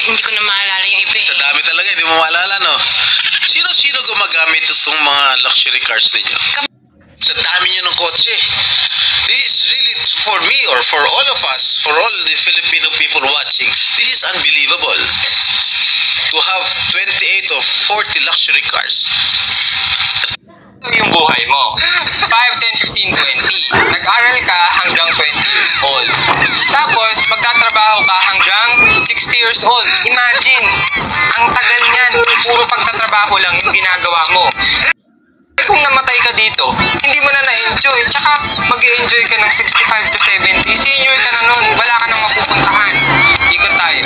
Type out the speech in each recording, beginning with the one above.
Hindi ko na maalala yung iba. Sa dami talaga, hindi mo maalala, no? Sino-sino gumagamit itong mga luxury cars ninyo? Sa dami nyo ng kotse. This is really, for me or for all of us, for all the Filipino people watching, this is unbelievable. To have 28 or 40 luxury cars. Ito yung buhay mo. 5, 10, 15, 20. Nag-aral ka hanggang 20 years old. Tapos, magtatrabaho ka hanggang 60 years old. Imagine, ang tagal niyan. Puro pagtatrabaho lang yung ginagawa mo. Kung namatay ka dito, hindi mo na na-enjoy. Tsaka, mag-i-enjoy ka ng 65 to 70. Senior ka na nun. Wala ka nang mapupuntahan. Ikot tayo.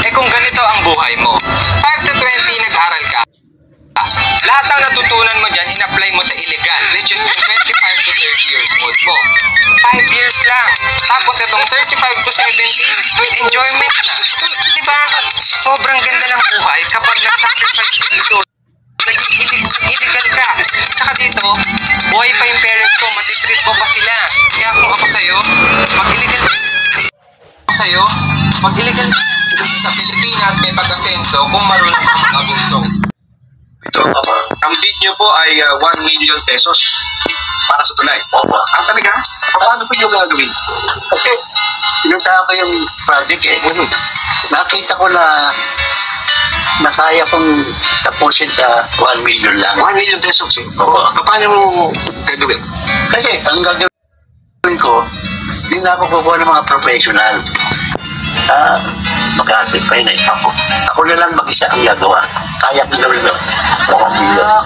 Eh kung ganito ang buhay mo, 5 to 20 nag-aral ka. Lahat ng natutunan mo dyan, in-apply mo sa illegal, which is 25 to 30 years old mo. 5 years lang. Tapos itong 35 to 70, enjoyment na. Diba? Sobrang ganda ng buhay kapag nag-sacrifice ka dito. Naging illegal ka. Tsaka dito, buhay pa yung parents ko, matitreat mo pa sila. Kaya kung ako sa'yo, mag-illegal sa Pilipinas may pag-asenso kung marunong kang mag-abusong. Ito, ang bid nyo po ay 1 million pesos para sa tulay. Ang talaga? Paano po yung gagawin? Kasi, pinunta ko yung project eh. Nakita ko na kaya kong tapusin sa 1 million lang. 1 million pesos eh. Paano mo gagawin? Kasi, ang gagawin ko, hindi na ako kukuha ng mga professional. Mag-aapit pa yun eh. Ako na lang mag-isa ang gagawa. Kaya ko gawin ko.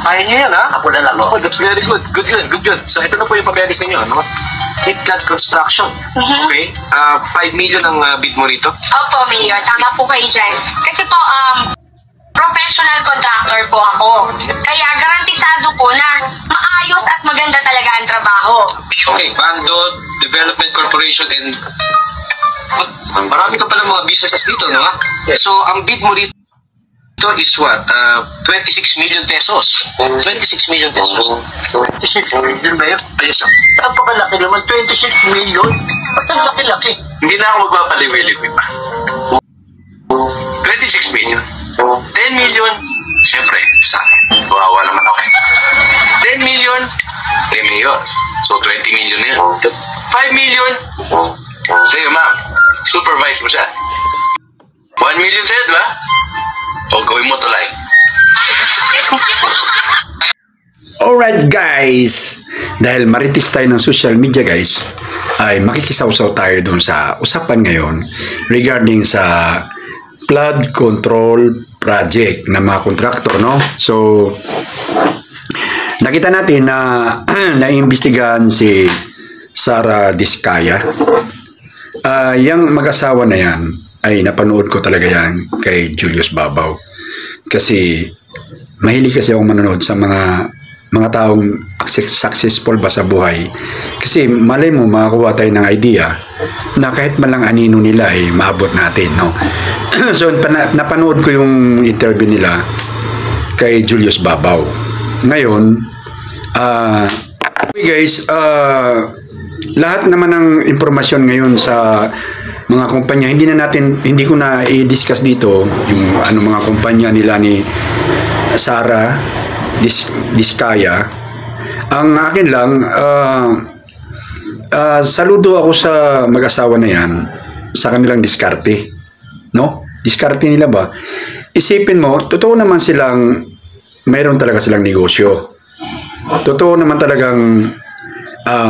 Kaya niyo yan ha? Ako na lang. Oh, that's very good. Good. So ito na po yung papeles ninyo, no? KitKat Construction. Okay? 5 million ang bid mo rito? Opo, Mayor. Tama po kayo dyan. Kasi po, professional contractor po ako. Kaya garantisado po na maayos at maganda talaga ang trabaho. Okay, Bando Development Corporation and marami ka palang mga businesses dito, no? So, ang bid mo rito is what? 26 million pesos. 26 million pesos. 26 million ba yun? Ayos. Napakalaki naman. 26 million? Ba't ang laki-laki? Hindi na ako magpapaliwi-liwi pa. 26 million. 10 million, siyempre, sa akin. Kawawa naman ako. 10 million, kay Mayor. So, 20 million na yun. 5 million, sa'yo, ma'am. Supervise mo siya. 1 million sa'yo, diba? O, gawin mo tulay. Alright guys, dahil maritis tayo ng social media guys, ay makikisaw-saw tayo dun sa usapan ngayon regarding sa flood control project ng mga kontraktor, no? So, nakita natin na naimbestigahan si Sara Diskaya. Yung mag-asawa na yan ay napanood ko talaga yan kay Julius Babaw. Kasi mahilig kasi akong manonood sa mga taong successful ba sa buhay. Kasi malay mo makakuha tayo ng idea na kahit malang anino nila ay maabot natin, no? So napanood ko yung interview nila kay Julius Babaw. Ngayon, guys, lahat naman ng impormasyon ngayon sa mga kumpanya, hindi ko na i-discuss dito yung mga kumpanya nila ni Sara Diskaya. Ang akin lang, saludo ako sa mag-asawa na yan sa kanilang diskarte, no? Diskarte nila ba? Isipin mo, totoo naman silang mayroon talaga silang negosyo. Totoo naman talagang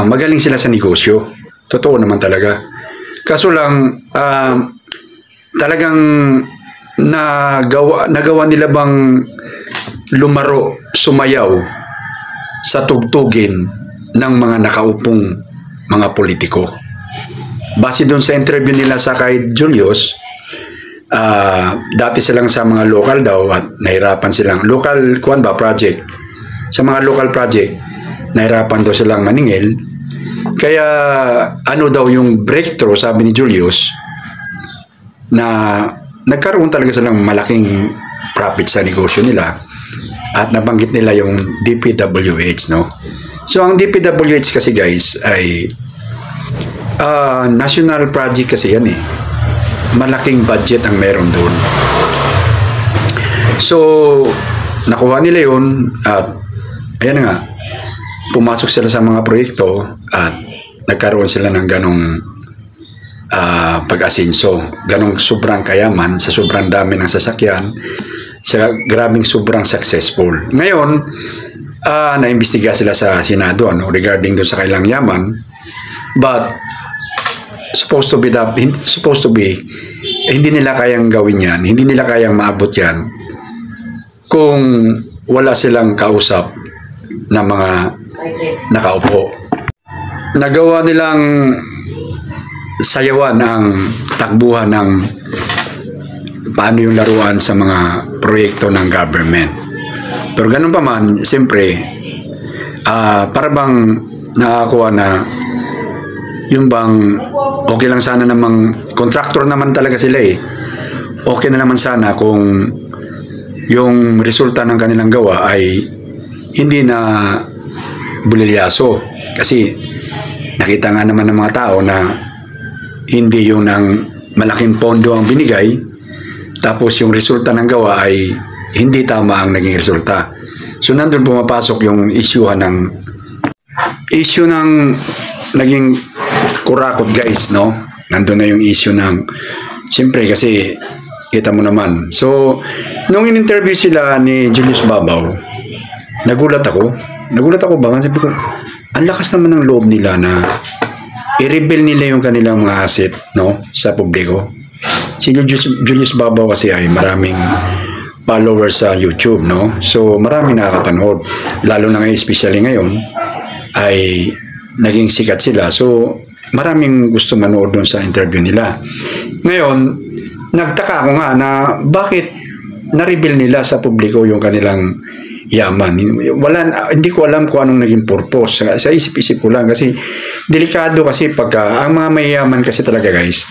magaling sila sa negosyo. Totoo naman talaga. Kaso lang, talagang nagawa nila bang sumayaw sa tugtugin ng mga nakaupong mga politiko. Base doon sa interview nila sa kay Julius, dati silang sa mga local daw at nahirapan silang local project. Sa mga local project, nahirapan daw silang maningil. Kaya ano daw yung breakthrough, sabi ni Julius, na nagkaroon talaga silang malaking profit sa negosyo nila at nabanggit nila yung DPWH, no? So ang DPWH kasi guys ay national project kasi yan eh. Malaking budget ang meron doon. So, nakuha nila yun at ayan nga, pumasok sila sa mga proyekto at nagkaroon sila ng ganong pag-asenso, ganong sobrang kayaman sa sobrang dami ng sasakyan, sa grabing sobrang successful. Ngayon, naimbestiga sila sa Senado regarding doon sa kailang yaman, but supposed to be hindi nila kayang gawin yan, hindi nila kayang maabot yan kung wala silang kausap na mga nakaupo. Nagawa nilang sayawan ang takbuhan ng paano yung laruan sa mga proyekto ng government. Pero ganun pa man, siyempre, para bang nakakuha na yung bang okay lang sana namang contractor naman talaga sila eh. Okay na naman sana kung yung resulta ng kanilang gawa ay hindi na bulilyaso. Kasi nakita nga naman ng mga tao na hindi yung ng malaking pondo ang binigay, tapos yung resulta ng gawa ay hindi tama ang naging resulta. So nandun pumapasok yung issue ng naging kurakot guys, no? Nandun na yung issue ng siyempre kasi kita mo naman. So nung in-interview sila ni Julius Babaw, nagulat ako ba? Sabi ko, ang lakas naman ng loob nila na i-reveal nila yung kanilang mga asset, no, sa publiko. Si Julius Babaw kasi ay maraming followers sa YouTube, no? So maraming nakakapanood. Lalo na ngayon, especially ngayon, ay naging sikat sila. So maraming gusto manood doon sa interview nila. Ngayon, nagtaka ako nga na bakit na-reveal nila sa publiko yung kanilang yaman. Hindi ko alam kung anong naging purpose. Sa isip-isip ko lang kasi delikado kasi pagka ang mga mayayaman kasi talaga guys,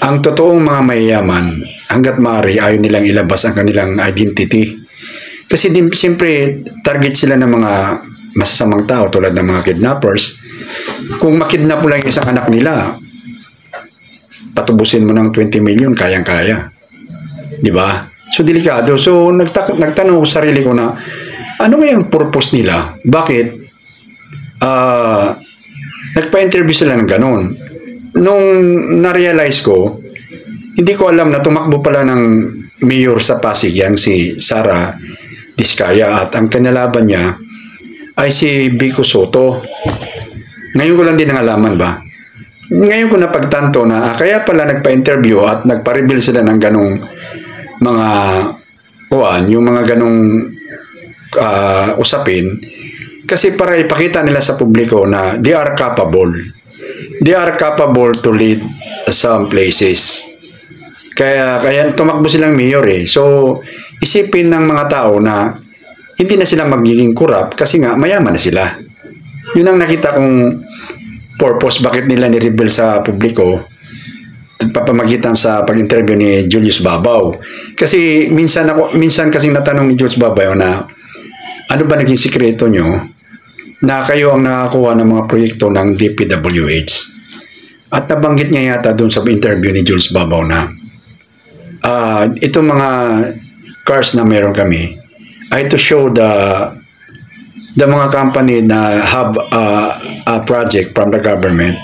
ang totoong mga mayayaman hanggat maaari ayaw nilang ilabas ang kanilang identity. Kasi siyempre target sila ng mga masasamang tao tulad ng mga kidnappers. Kung makidnap mo lang isang anak nila, patubusin mo ng 20 million, kayang-kaya. Di ba? So delikado. So nagtanong ko sa sarili ko na ano nga yung purpose nila? Bakit nagpa-interview sila ng ganun? Nung na-realize ko, hindi ko alam na tumakbo pala ng mayor sa Pasig yan, si Sara Diskaya, at ang kanalaban niya ay si Vico Soto. Ngayon ko lang din nangalaman ba? Ngayon ko napagtanto na kaya pala nagpa-interview at nagpa-reveal sila ng ganong mga yung mga ganong usapin kasi para ipakita nila sa publiko na they are capable to lead some places. Kaya tumakbo silang mayor eh. So isipin ng mga tao na hindi na sila magiging corrupt kasi nga mayaman na sila. Yun ang nakita kong purpose bakit nila ni-reveal sa publiko papamagitan sa pag-interview ni Julius Babaw. Kasi minsan kasing natanong ni Julius Babaw na ano ba naging sikreto nyo na kayo ang nakakuha ng mga proyekto ng DPWH. At nabanggit niya yata doon sa interview ni Julius Babaw na itong mga cars na meron kami ay to show the mga company na have a project from the government,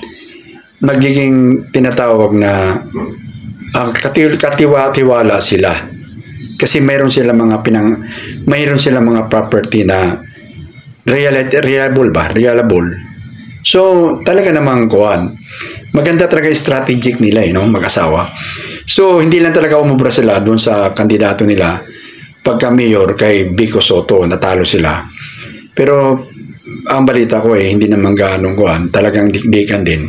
magiging tinatawag na katiwa-tiwala sila. Kasi mayroon sila mga property na reliable. So talaga namang maganda talaga strategic nila mag-asawa. So hindi lang talaga umubra sila doon sa kandidato nila pagka mayor kay Vico Soto, natalo sila. Pero ang balita ko hindi naman ganong talagang dikdikan din.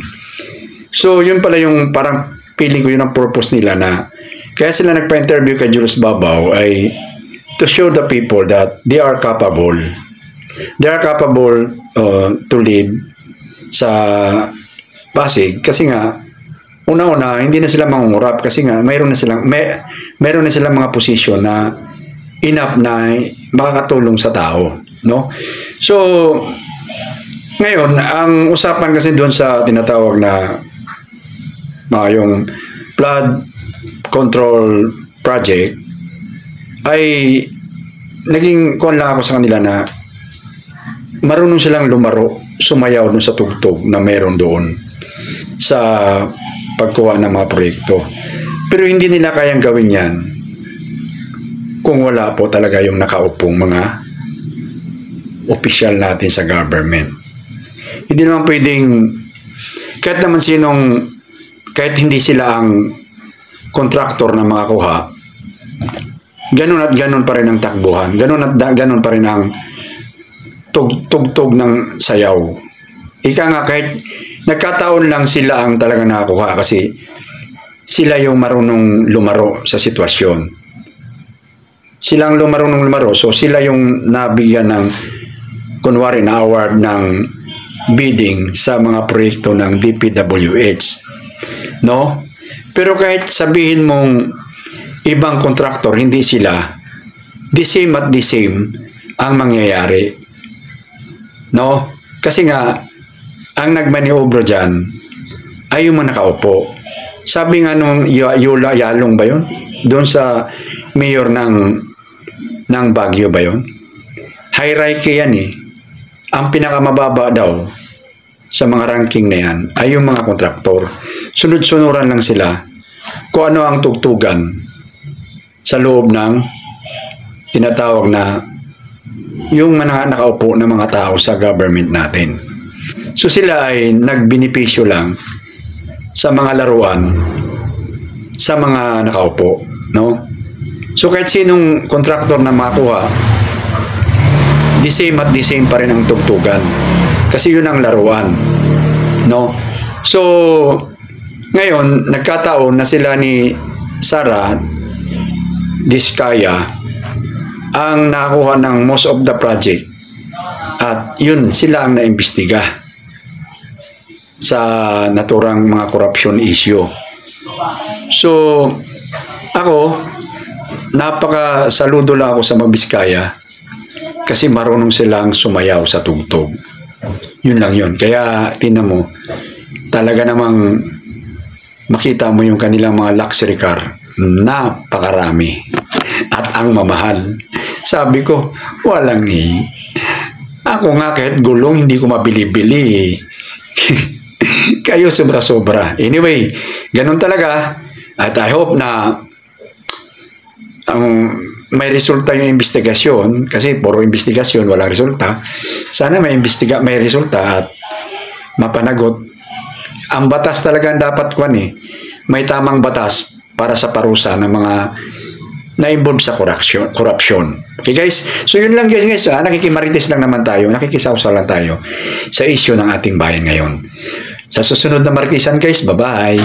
So yun pala yung parang feeling ko yun ang purpose nila na kaya sila nagpa-interview kay Julius Babaw ay to show the people that they are capable. They are capable to lead sa Pasig kasi nga una-una hindi na sila mangungurap kasi nga mayroon na silang mga posisyon na enough na makakatulong sa tao, no? So ngayon ang usapan kasi doon sa tinatawag na yung flood control project, ay naging kuwan lang ako sa kanila na marunong silang lumaro, sumayaw dun sa tugtog na meron doon sa pagkuha ng mga proyekto. Pero hindi nila kayang gawin yan kung wala po talaga yung nakaupong mga opisyal natin sa government. Hindi naman pwedeng kahit hindi sila ang kontraktor na makakuha, ganun at ganun pa rin ang takbuhan, ganun at ganun pa rin ang tugtog ng sayaw. Ika nga, kahit nagkataon lang sila ang talaga nakakuha kasi sila yung marunong lumaro sa sitwasyon. Silang marunong lumaro, so sila yung nabigyan ng kunwari na award ng bidding sa mga proyekto ng DPWH. No? Pero kahit sabihin mong ibang kontraktor, hindi sila, the same at the same ang mangyayari. No? Kasi nga, ang nagmaniobro dyan ay yung mga nakaupo. Sabi nga nung Yula Yalong ba yun? Doon sa mayor ng Baguio ba yun? Hierarchy yan eh. Ang pinakamababa daw sa mga ranking na yan ay yung mga kontraktor. Sunod-sunuran lang sila kung ano ang tugtugan sa loob ng tinatawag na yung mga nakaupo na mga tao sa government natin. So sila ay nagbinipisyo lang sa mga laruan sa mga nakaupo, no? So kahit sinong kontraktor na makuha, the same at the same pa rin ang tugtugan. Kasi yun ang laruan, no? So ngayon, nagkataon na sila ni Sara Diskaya ang nakakuha ng most of the project at yun, sila ang naimbestiga sa naturang mga corruption issue. So, ako, napaka-saludo lang ako sa Mabiskaya kasi marunong silang sumayaw sa tugtog. Yun lang yun. Kaya, tingnan mo, talaga namang makita mo yung kanilang mga luxury car, napakarami at ang mamahal. Sabi ko, walang ako nga kahit gulong hindi ko mabili-bili. Kayo sobra-sobra. Anyway, ganun talaga. At I hope na may resulta yung investigasyon kasi puro investigasyon, walang resulta. Sana may resulta at mapanagot. Ang batas talaga dapat may tamang batas para sa parusa ng mga na-involve sa corruption. Okay guys? So yun lang guys. Nakikimarites lang naman tayo. Nakikisawsaw lang tayo sa issue ng ating bayan ngayon. Sa susunod na markisan guys. Bye-bye!